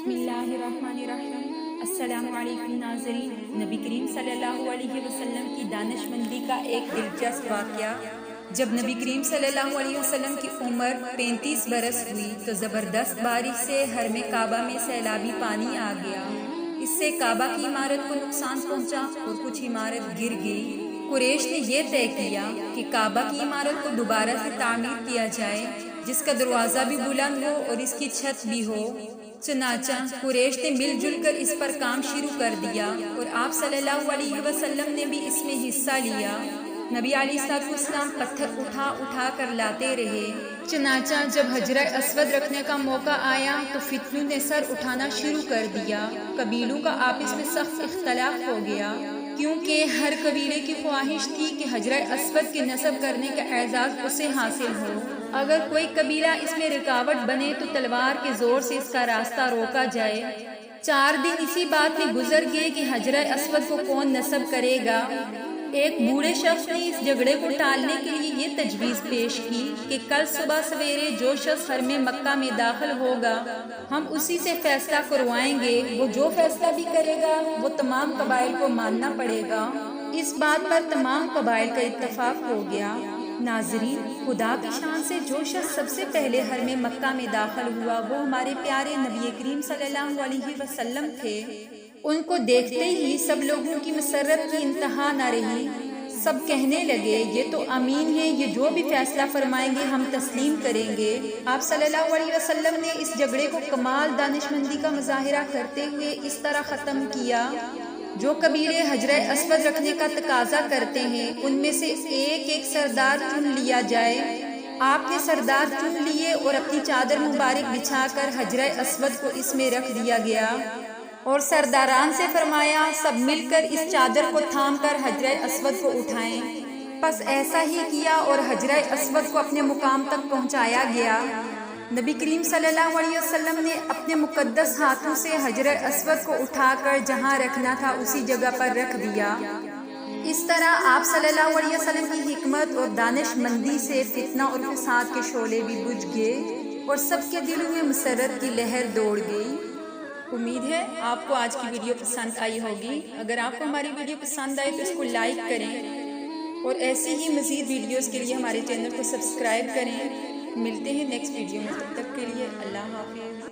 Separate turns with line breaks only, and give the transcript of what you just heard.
बिस्मिल्लाहिर्रहमानिर्रहीम। अस्सलाम वालेकुम नाज़रीन। नबी करीम सल्लल्लाहु अलैहि वसल्लम की दानिशमंदी का एक दिलचस्प वाक़या। जब नबी करीम सल्लल्लाहु अलैहि वसल्लम की उम्र 35 बरस हुई तो ज़बरदस्त बारिश से हरम काबा में सैलाबी पानी आ गया। इससे काबा की इमारत को नुकसान पहुंचा और कुछ इमारत गिर गई। कुरैश ने यह तय किया कि काबा की इमारत को दोबारा से तामीर किया जाए, जिसका दरवाज़ा भी बुलंद हो और इसकी छत भी हो। चुनाचा कुरैश ने मिलजुल कर इस पर काम शुरू कर दिया और आप सल्लल्लाहु अलैहि वसल्लम ने भी इसमें हिस्सा लिया। नबी अलैहिस्सलाम पत्थर उठा उठा कर लाते रहे। चुनाचा जब हजरा अस्वद रखने का मौका आया तो फितनों ने सर उठाना शुरू कर दिया। कबीलों का आपस में सख्त इख्तलाफ हो गया, क्योंकि हर कबीले की ख्वाहिश थी कि हजरा अस्वद के नस्ब करने का एजाज़ उसे हासिल हो। अगर कोई कबीला इसमें रुकावट बने तो तलवार के जोर से इसका रास्ता रोका जाए। 4 दिन इसी बात में गुजर गए कि हजरा अस्वद को कौन नस्ब करेगा। एक बूढ़े शख्स ने इस झगड़े को टालने के लिए ये तजवीज़ पेश की कि कल सुबह सवेरे जो शख्स हरम मक्का में दाखिल होगा हम उसी से फैसला करवाएंगे। वो जो फैसला भी करेगा वो तमाम कबाइल को मानना पड़ेगा। इस बात पर तमाम कबाइल का इत्तफाक हो गया। नाज़रीन, खुदा की शान से जो शख्स सबसे पहले हरम मक्का में दाखिल हुआ वो हमारे प्यारे नबी करीम सल्लल्लाहु अलैहि वसल्लम थे। उनको देखते ही सब लोगों की मसरत की इंतहा न रही। सब कहने लगे, ये तो अमीन है, ये जो भी फैसला फरमाएंगे हम तस्लीम करेंगे। आप सल्लल्लाहु अलैहि वसल्लम ने इस झगड़े को कमाल दानिशमंदी का मुजाहिरा करते हुए इस तरह ख़त्म किया, जो कबीले हजरा अस्वद रखने का तकाजा करते हैं उनमें से एक एक सरदार चुन लिया जाए। आपने सरदार चुन लिए और अपनी चादर मुबारक बिछाकर हजरा अस्वद को इसमें रख दिया गया और सरदारान से फरमाया सब मिलकर इस चादर को थाम कर हजरा अस्वद को उठाएं। बस ऐसा ही किया और हजरा अस्वद को अपने मुकाम तक पहुंचाया गया। नबी करीम सल्लल्लाहु अलैहि वसल्लम ने अपने मुकद्दस हाथों से हजरा अस्वद को उठाकर जहां रखना था उसी जगह पर रख दिया। इस तरह आप सल्लल्लाहु अलैहि वसल्लम की हिकमत और दानिशमंदी से फितना और फसाद के शोले भी बुझ गए और सबके दिलों में मसरत की लहर दौड़ गई। उम्मीद है आपको आज की वीडियो पसंद आई होगी। अगर आपको हमारी वीडियो पसंद आए तो इसको लाइक करें और ऐसे ही मज़ीद वीडियोस के लिए हमारे चैनल को सब्सक्राइब करें। मिलते हैं नेक्स्ट वीडियो में, तब तक के लिए अल्लाह हाफ़िज़।